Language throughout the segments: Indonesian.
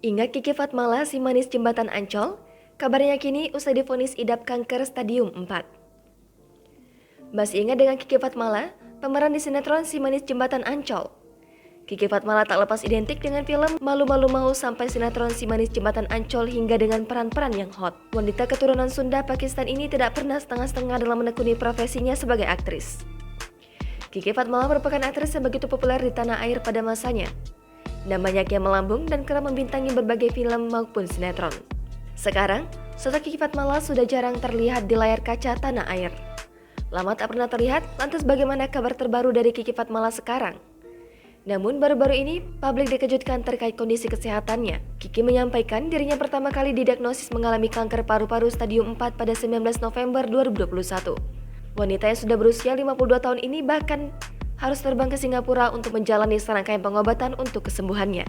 Ingat Kiki Fatmala si manis jembatan Ancol? Kabarnya kini usai divonis idap kanker stadium 4. Masih ingat dengan Kiki Fatmala, pemeran di sinetron si manis jembatan Ancol? Kiki Fatmala tak lepas identik dengan film Malu-Malu Mau sampai sinetron si manis jembatan Ancol hingga dengan peran-peran yang hot. Wanita keturunan Sunda Pakistan ini tidak pernah setengah-setengah dalam menekuni profesinya sebagai aktris. Kiki Fatmala merupakan aktris yang begitu populer di tanah air pada masanya. Namanya kian melambung dan kerap membintangi berbagai film maupun sinetron. Sekarang, sosok Kiki Fatmala sudah jarang terlihat di layar kaca tanah air. Lama tak pernah terlihat, lantas bagaimana kabar terbaru dari Kiki Fatmala sekarang? Namun baru-baru ini, publik dikejutkan terkait kondisi kesehatannya. Kiki menyampaikan dirinya pertama kali didiagnosis mengalami kanker paru-paru stadium 4 pada 19 November 2021. Wanita yang sudah berusia 52 tahun ini bahkan harus terbang ke Singapura untuk menjalani serangkaian pengobatan untuk kesembuhannya.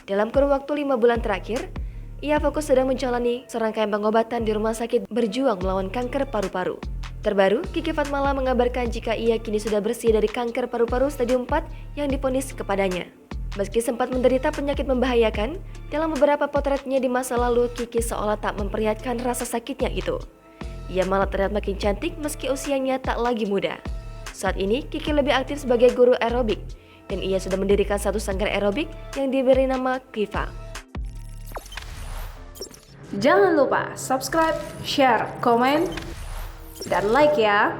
Dalam kurun waktu 5 bulan terakhir, ia fokus sedang menjalani serangkaian pengobatan di rumah sakit berjuang melawan kanker paru-paru. Terbaru, Kiki Fatmala mengabarkan jika ia kini sudah bersih dari kanker paru-paru stadium 4 yang divonis kepadanya. Meski sempat menderita penyakit membahayakan, dalam beberapa potretnya di masa lalu, Kiki seolah tak memperlihatkan rasa sakitnya itu. Ia malah terlihat makin cantik meski usianya tak lagi muda. Saat ini, Kiki lebih aktif sebagai guru aerobik, dan ia sudah mendirikan satu sanggar aerobik yang diberi nama Kiva. Jangan lupa subscribe, share, komen, dan like ya.